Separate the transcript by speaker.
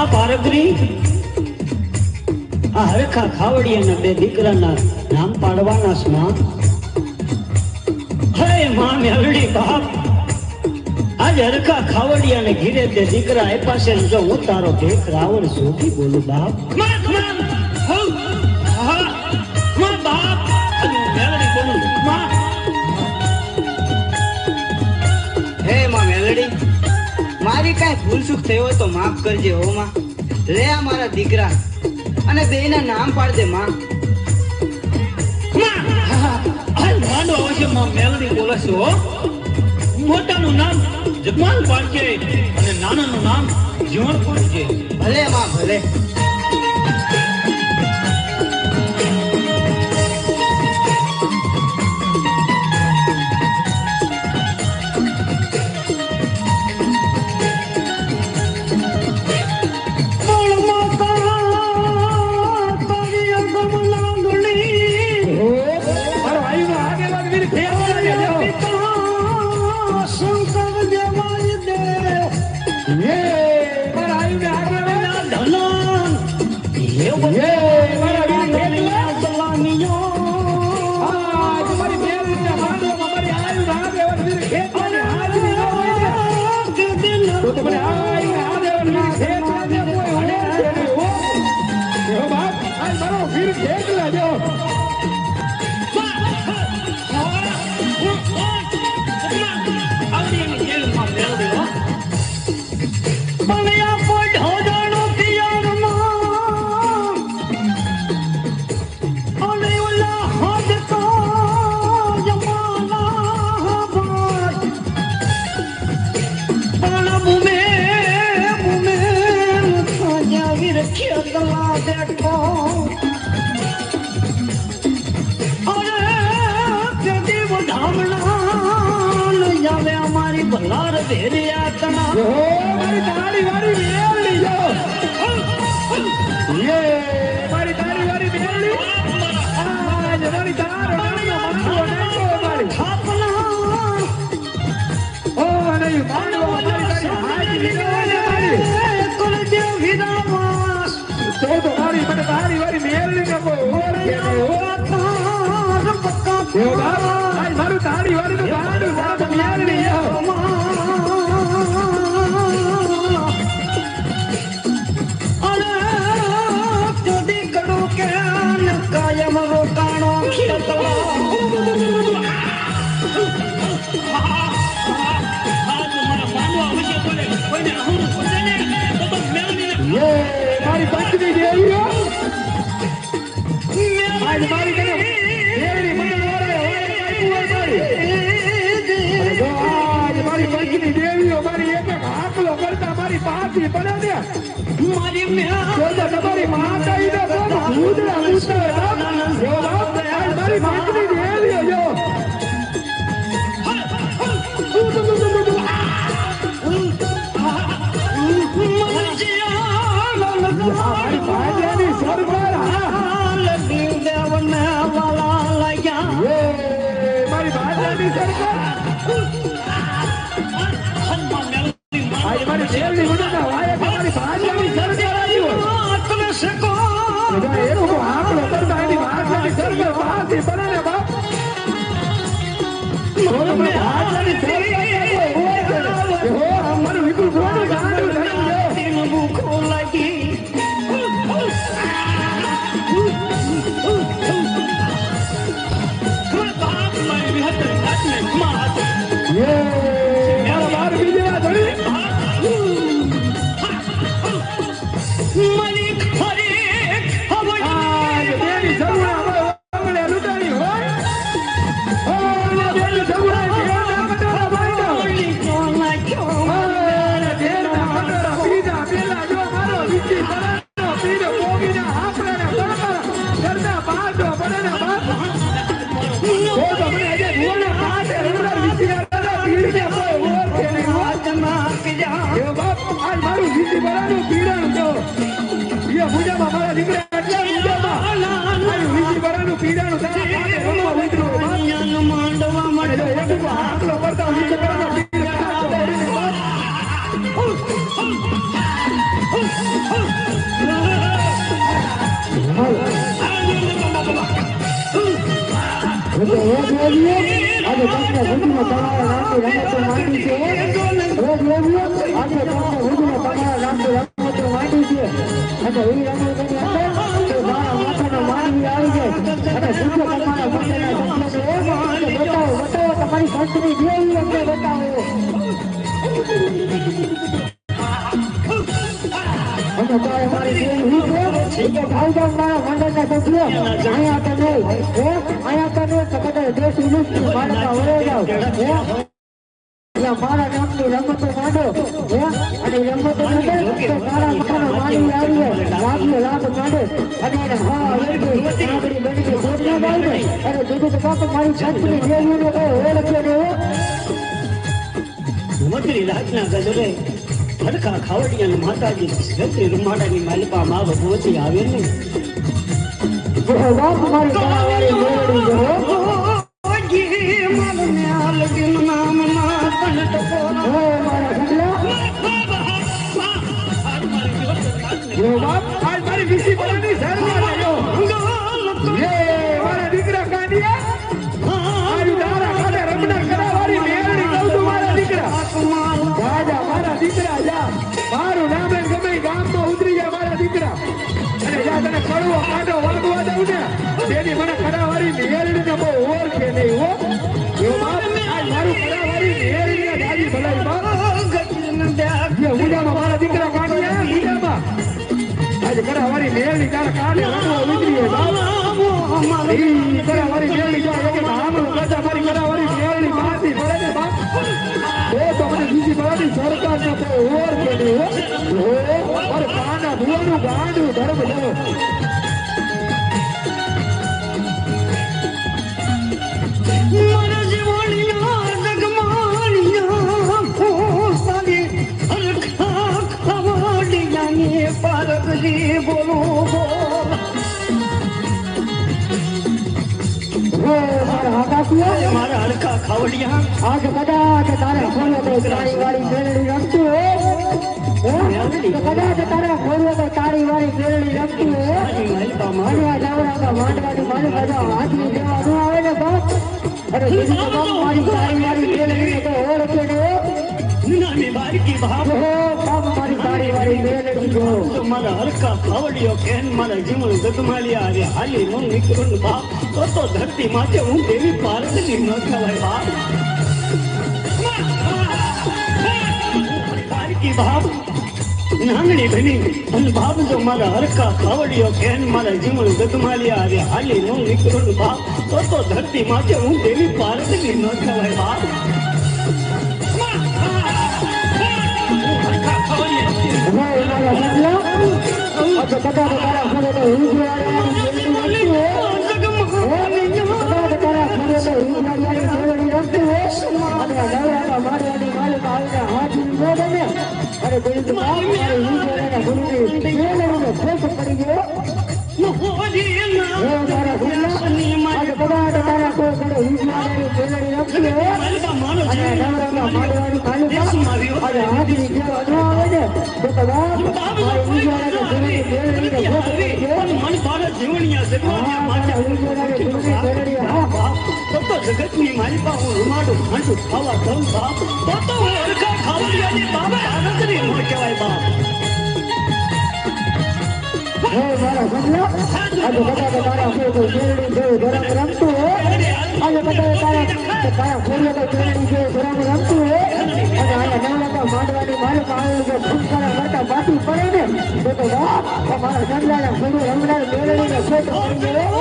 Speaker 1: માં પારગરી આ હરખા ખાવડિયાના બે દીકરાના નામ પાડવાના છે માં. હે માં મેલડી બાપ આજ હરખા ખાવડિયાને ઘીરે બે દીકરા આપ્યા છે. જો હું તારો ભેખ રાવણ જોગી બોલું બાપ.
Speaker 2: હે માં મેલડી, મારી કાંઈ ભૂલ ચૂક થઈ હોય તો માફ કરજે હો માં. લે આ મારા દીકરા અને બેયના નામ પાડજે માં.
Speaker 1: માનો આવશે માં મેલડી બોલે છે હો. મોટાનું નામ જગમાલ પાડજે અને નાનાનું નામ જીવન પાડજે.
Speaker 2: ભલે માં ભલે.
Speaker 3: ભૂજમાં તમારા નામની રમતો માંડી છે રોજ લેવીઓ આજે તમને ભૂજમાં તમારા નામની રમતો માંડી છે અને એ રમતોની અંદર તો મારા માથાનો માનવી આવી જાય અને ભૂજો તમારા માથાના સપનાને બતાવો તમારી સંસ્કૃતિ જેવી અમને બતાવો અને તો અમારી જેવી રીત છે કે ભાઈજાન મારા મંડળના સભ્યો અહીંયા તો નહીં અહીંયા તો નહીં તો કદાચ દેશ વિદેશની માનવતા વળે જાઓ મારા નામની રમતો માંડો અને રમતો માંડે તો મારા મકાનો માનવી આવી જાય લાભ માંડે અને એને હા બનીને ભોજના બાળને અને જુદું તો બાપ મારી છત્રી જેવીને કહે ઓળખ્યો ને
Speaker 1: મધરી રાતના ગજરે હડકા ખાવડિયા માતાજી છત્રી રૂમાડાની માલિપા માં ભગવતી આવે ને
Speaker 3: બાપ મારી તારાવાળી મેળવી જો
Speaker 4: મારું નામ ગમે ગામમાં ઉતરી જાય મારા દીકરા અને જ્યાં તને કડવો કાંટો વાગવા દઉં ને તેની મને કડાવાળી મેળડી ને બહુ ઓળખે નહીં હો મારું કડાવાળી મેળડી દાદી ભલાઈ ઉજામાં મારા દીકરા કાઢ્યા ઉજામાં આજે કડાવાળી મેળડી તારા કાઢે ઉતરી કડાવાળી મેળડી જાય કે આમનું કરતા મારી કડાવાળી મેળડી મારતી પડે ને બાપ તો મને બીજી બધી સરકાર ને ઓર કે નહીં પાના ભુવાનું ગાંડું ધર્મ જવો
Speaker 1: મારા હડકા ખાવડિયા
Speaker 3: આજ કદાચ તારે ખોલો તો તારી વાળી મેળવી રમતું કદાચ તારા ખોલો તો તારી વાળી મેળવી રમતું માનવા જાવડા માંડવાની મારી બધા હાથની દેવા ન આવે ને બાપ અરે બીજી તો બાપ મારી તારી વાળી મેળવી તો ઓળખે ને
Speaker 1: નાની બારકી ભાવ
Speaker 3: બાપ મારી તારી વાળી મેળવી જો
Speaker 1: મારા હડકા ખાવડિયો કેન મારા જીવન ગગમાલિયા આવે હાલી નો નીકળું બાપ તો ધરતી માટે હું દેવી પાર્વતી ન કહેવાય બાપ બારકી ભાવ નાંગણી બની અને બાપ જો મારા હરકા ખાવડિયો કેન મારા જીવન ગગમાલિયા આવે હાલી નો નીકળું બાપ તો ધરતી માટે હું દેવી પાર્વતી ન કહેવાય બાપ જગતની માલિકા હું રૂમાડું ખાંડું ખાવા દઉં બાપ તો હરકા ખાવડિયાની બાબા આનંદની ન કહેવાય બાપ
Speaker 3: મારા સમલા આજે બધા તારા ફોટો શેરડી છે ગરમ રમતું હે આજે બધા તારા ફોટો શેરડી છે ગરમ રમતું હે અને આયા નવરાતા માંડવાની માલિક આવે છે ફૂંકારા કરતા બાકી પડે ને તો મારા સમલાના ફોટો રમનાર મેળવીને ફોટો પડી ગયો